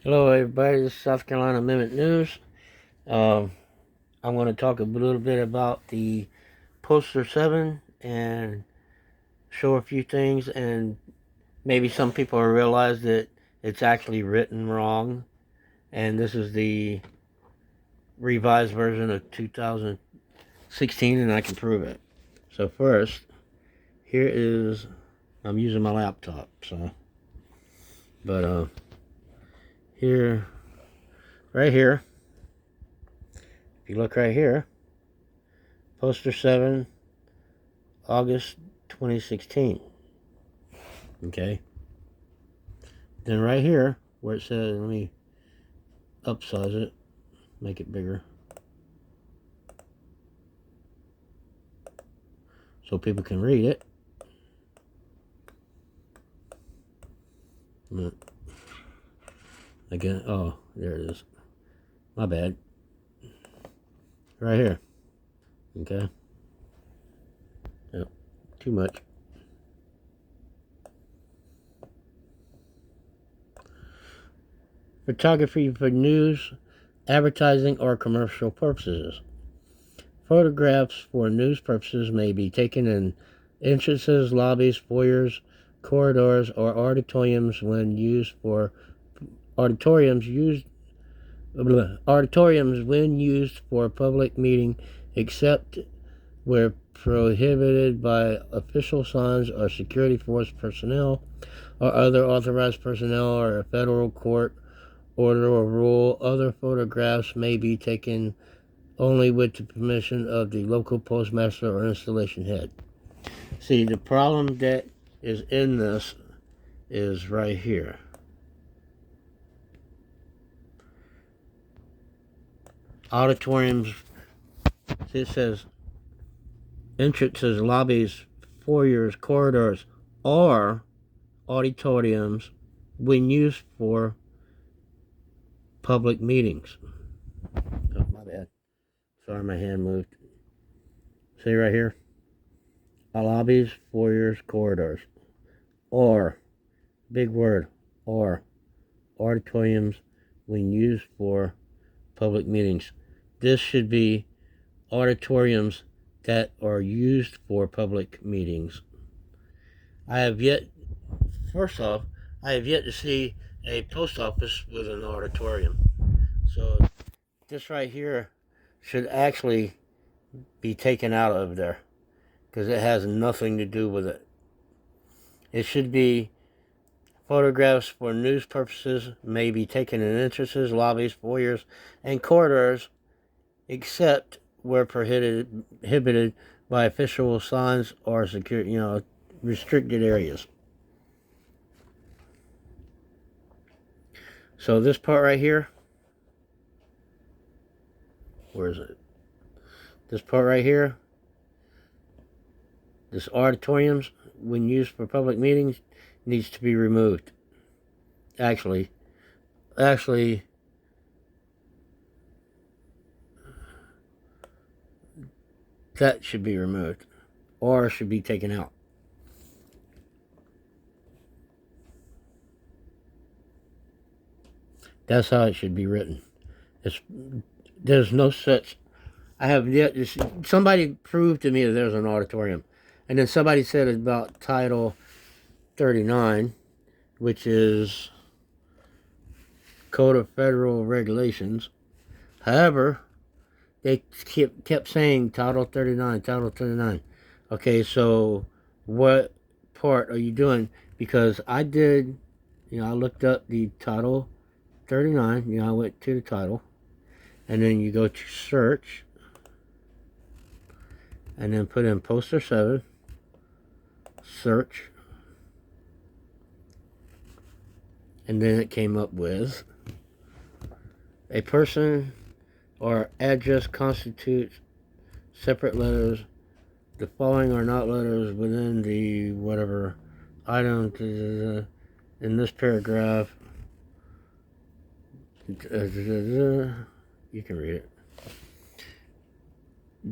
Hello, everybody. This is South Carolina Amendment News. Um, I'm going to talk a little bit about the Poster 7 and show a few things, and maybe some people will realize that it's actually written wrong. And this is the revised version of 2016, and I can prove it. So, first, here is I'm using my laptop, but here, right here, if you look right here, Poster 7, August 2016. Okay. Then right here, where it says, let me upsize it, make it bigger, so people can read it. Again, oh, there it is. My bad. Right here. Okay. Yep. Too much. Photography for news, advertising, or commercial purposes. Photographs for news purposes may be taken in entrances, lobbies, foyers, corridors, or auditoriums when used for auditoriums when used for public meeting, except where prohibited by official signs or security force personnel or other authorized personnel or a federal court order or rule. Other photographs may be taken only with the permission of the local postmaster or installation head. See, the problem that is in this is right here. Auditoriums, it says entrances, lobbies, foyers, corridors, or auditoriums when used for public meetings. Oh, my bad. Sorry, my hand moved. See right here? Lobbies, foyers, corridors, or, big word, or auditoriums when used for public meetings. This should be auditoriums that are used for public meetings. First off, I have yet to see a post office with an auditorium. So this right here should actually be taken out of there because it has nothing to do with it. It should be photographs for news purposes may be taken in entrances, lobbies, foyers, and corridors, except where prohibited by official signs or security, restricted areas. So this part right here, where is it? This part right here, this auditoriums, when used for public meetings, needs to be removed. Actually, that should be removed, or should be taken out. That's how it should be written. There's no such. I have yet to see, somebody proved to me that there's an auditorium, and then somebody said about Title 39, which is Code of Federal Regulations. However, they kept saying Title 39, Title 39. Okay, so what part are you doing? Because I did, I looked up the Title 39. I went to the title, and then you go to search, and then put in Poster 7, search, and then it came up with a person or address constitutes separate letters. The following are not letters within the whatever item in this paragraph. You can read it.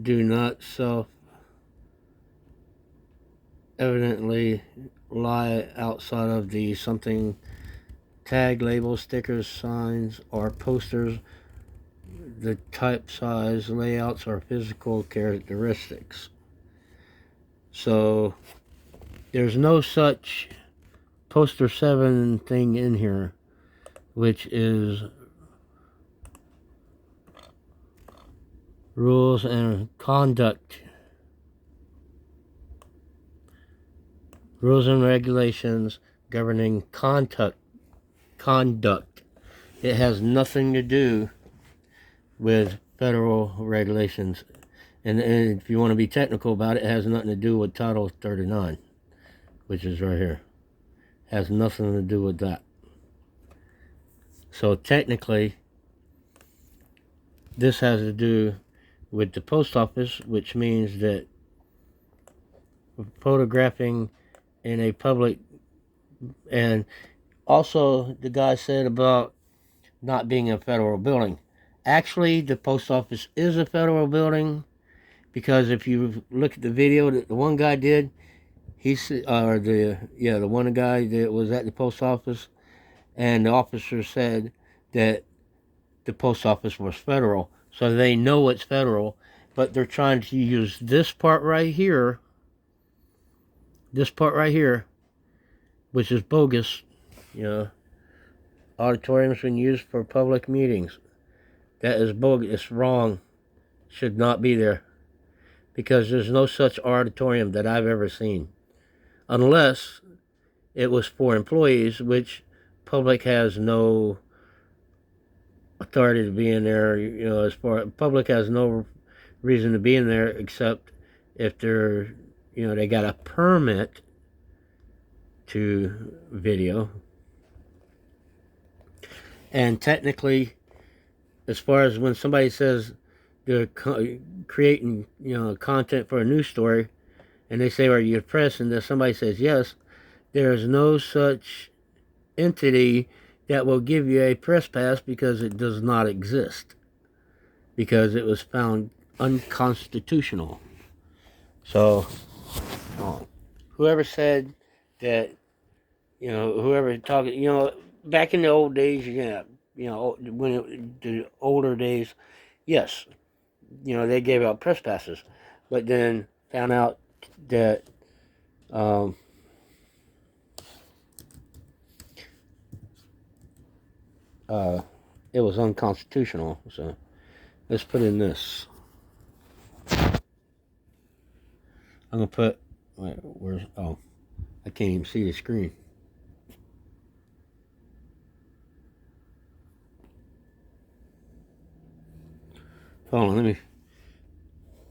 Do not self-evidently lie outside of the something tag, labels, stickers, signs, or posters. The type, size, layouts, or physical characteristics. So there's no such poster 7 thing in here, which is rules and conduct. Rules and regulations governing conduct. It has nothing to do with federal regulations. And if you want to be technical about it, it has nothing to do with Title 39, which is right here. It has nothing to do with that. So technically, this has to do with the post office, which means that photographing in a public, and also the guy said about not being a federal building. Actually, the post office is a federal building, because if you look at the video that the one guy did, the one guy that was at the post office, and the officer said that the post office was federal, so they know it's federal, but they're trying to use this part right here, which is bogus. Auditoriums been used for public meetings. That is bogus. It's wrong. Should not be there, because there's no such auditorium that I've ever seen, unless it was for employees, which public has no authority to be in there. As far public has no reason to be in there except if they got a permit to video. And technically, as far as when somebody says they're creating content for a news story, and they say, are you press, and then somebody says yes, there is no such entity that will give you a press pass, because it does not exist, because it was found unconstitutional. So whoever said that, whoever talked, back in the old days, the older days, yes, they gave out press passes, but then found out that it was unconstitutional. So let's put in this. I'm gonna put. Wait, where's? Oh, I can't even see the screen. Hold on,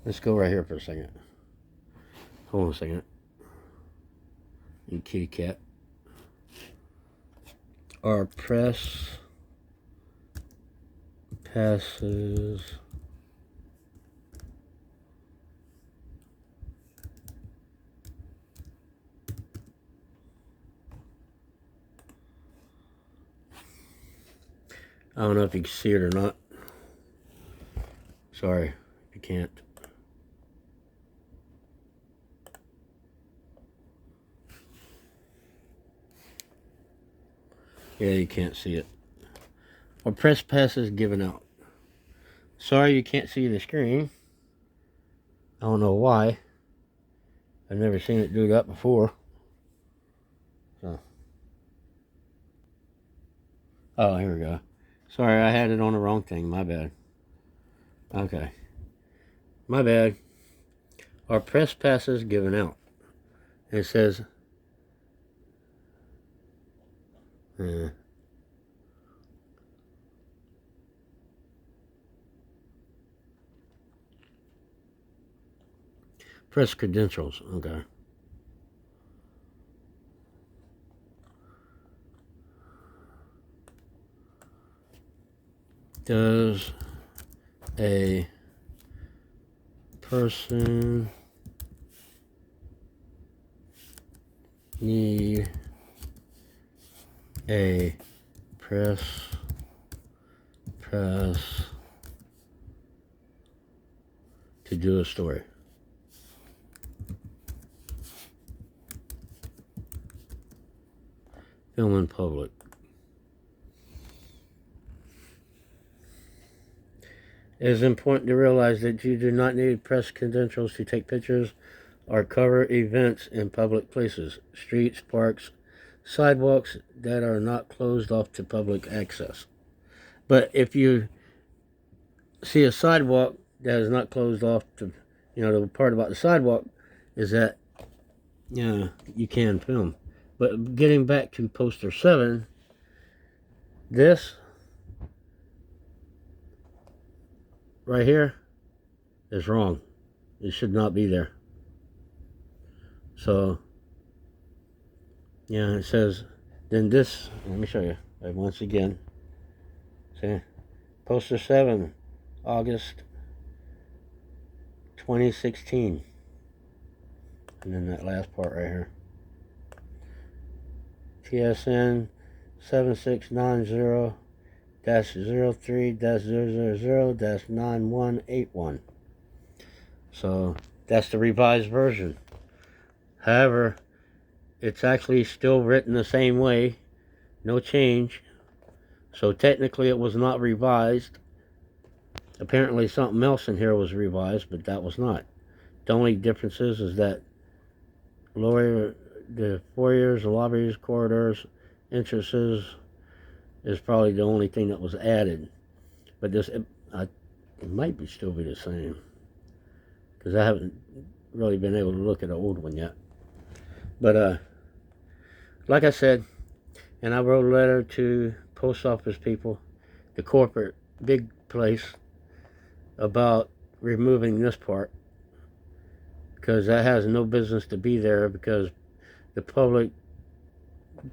let's go right here for a second. Hold on a second. You kitty cat. Our press passes I don't know if you can see it or not. Sorry, if you can't. Yeah, you can't see it. Our press pass is given out. Sorry you can't see the screen. I don't know why. I've never seen it do that before. So. Oh, here we go. Sorry, I had it on the wrong thing. My bad. Okay. My bad. Our press pass is given out. It says... press credentials. Okay. Does a person need a press to do a story? Film in public. It is important to realize that you do not need press credentials to take pictures or cover events in public places, streets, parks, sidewalks that are not closed off to public access. But if you see a sidewalk that is not closed off to, the part about the sidewalk is that, you can film. But getting back to poster 7, this right here is wrong. It should not be there. So, it says, then this, let me show you once again. See, poster 7, August 2016. And then that last part right here. S.C.A.N 7690-03-000-9181. So that's the revised version. However, it's actually still written the same way, no change. So technically it was not revised. Apparently something else in here was revised, but that was not. The only difference is that the foyers, the lobbies, corridors, entrances is probably the only thing that was added. But this, it might still be the same, because I haven't really been able to look at the old one yet. But like I said, and I wrote a letter to post office people, the corporate big place, about removing this part, because that has no business to be there, because the public,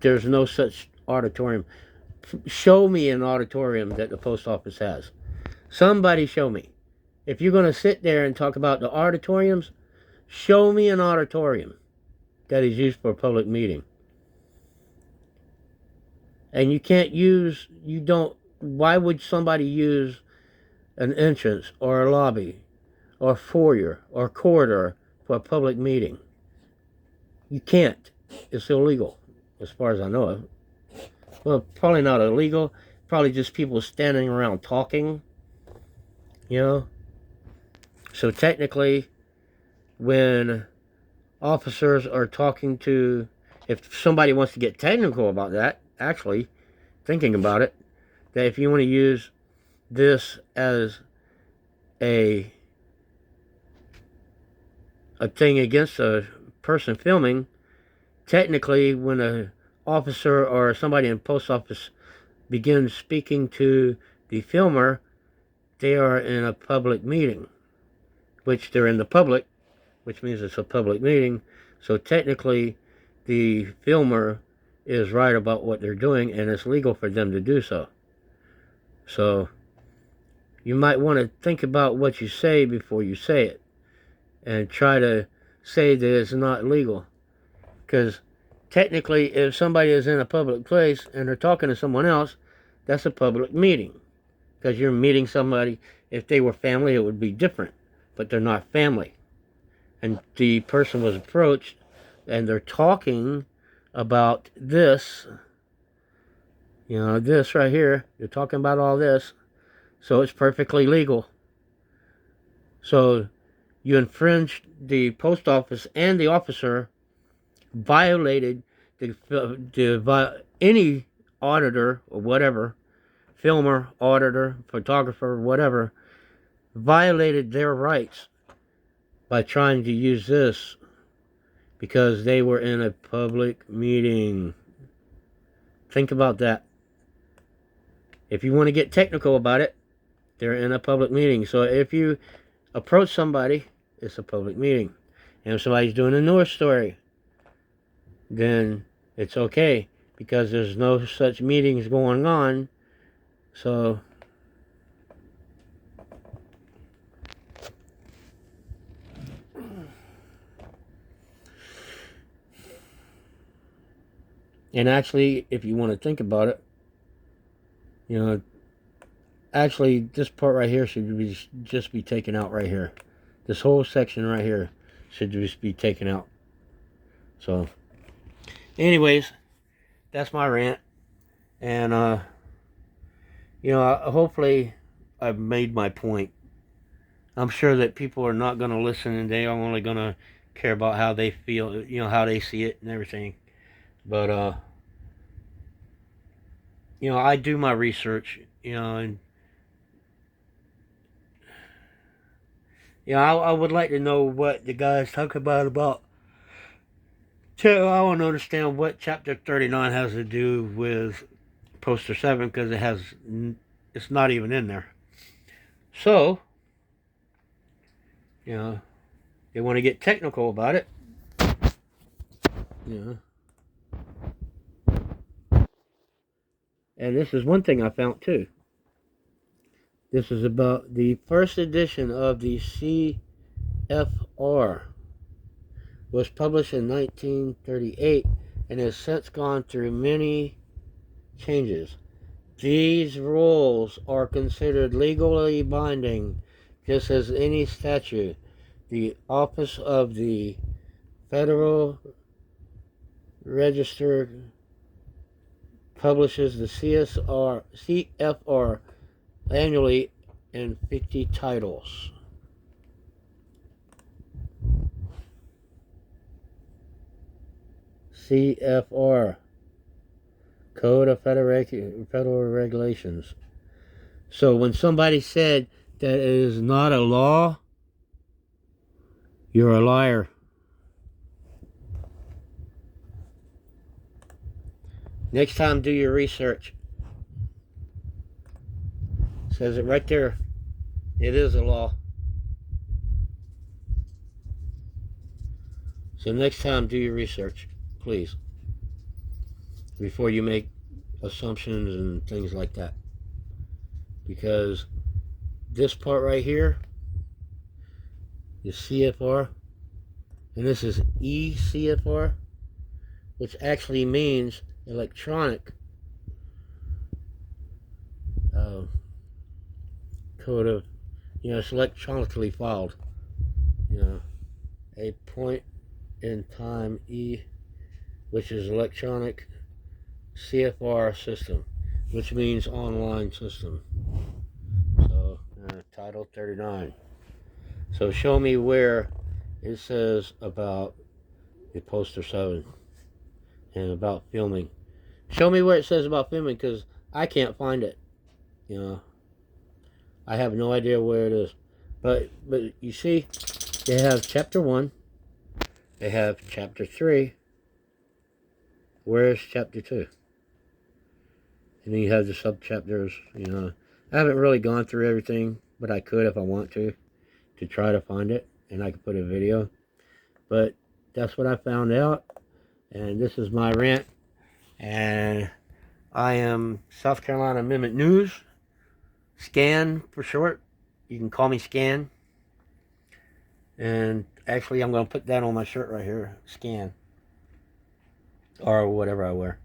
there's no such auditorium. Show me an auditorium that the post office has. Somebody show me. If you're going to sit there and talk about the auditoriums, show me an auditorium that is used for a public meeting. And why would somebody use an entrance or a lobby or foyer or corridor for a public meeting? You can't. It's illegal, as far as I know of. Well, probably not illegal. Probably just people standing around talking, So technically, when officers are talking to, if somebody wants to get technical about that, actually, thinking about it, that if you want to use this as a thing against a person filming, technically when an officer or somebody in post office begins speaking to the filmer, they are in a public meeting, which they're in the public, which means it's a public meeting. So technically the filmer is right about what they're doing, and it's legal for them to do so. So you might want to think about what you say before you say it, and try to say that it's not legal. Because technically, if somebody is in a public place and they're talking to someone else, that's a public meeting. Because you're meeting somebody. If they were family, it would be different. But they're not family. And the person was approached, and they're talking about this. This right here. You're talking about all this. So it's perfectly legal. So you infringed, the post office and the officer violated any auditor or whatever, filmer, auditor, photographer, whatever, violated their rights by trying to use this, because they were in a public meeting. Think about that. If you want to get technical about it, they're in a public meeting. So if you approach somebody, it's a public meeting. And if somebody's doing a news story, then it's okay, because there's no such meetings going on. So and actually, if you want to think about it, actually this part right here should just be taken out right here. This whole section right here should just be taken out. So anyways, that's my rant. And hopefully I've made my point. I'm sure that people are not going to listen, and they are only going to care about how they feel, how they see it and everything. But I do my research, and I would like to know what the guys talk about. I want to understand what Chapter 39 has to do with Poster 7, because it's not even in there. So, they want to get technical about it. And this is one thing I found too. This is about the first edition of the CFR. Was published in 1938 and has since gone through many changes. These rules are considered legally binding, just as any statute. The Office of the Federal Register publishes the CFR annually in 50 titles. CFR, Code of Federal Regulations. So when somebody said that it is not a law, you're a liar. Next time, do your research. It says it right there. It is a law. So next time, do your research, please, before you make assumptions and things like that. Because this part right here is CFR, and this is eCFR, which actually means electronic code of, it's electronically filed. A point in time E, which is electronic CFR system, which means online system. So, Title 39. So show me where it says about the Poster 7 and about filming. Show me where it says about filming, because I can't find it. I have no idea where it is. But you see, they have Chapter 1. They have Chapter 3. Where's Chapter 2? And then you have the sub-chapters, I haven't really gone through everything, but I could if I want to try to find it, and I could put a video. But that's what I found out, and this is my rant. And I am South Carolina Amendment News, S.C.A.N for short. You can call me S.C.A.N. And actually, I'm going to put that on my shirt right here, S.C.A.N. Or whatever I wear.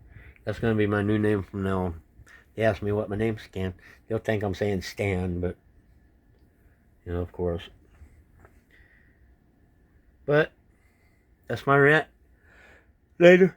That's going to be my new name from now on. They ask me what my name's, S.C.A.N. They'll think I'm saying Stan, but, of course. But that's my rant. Later.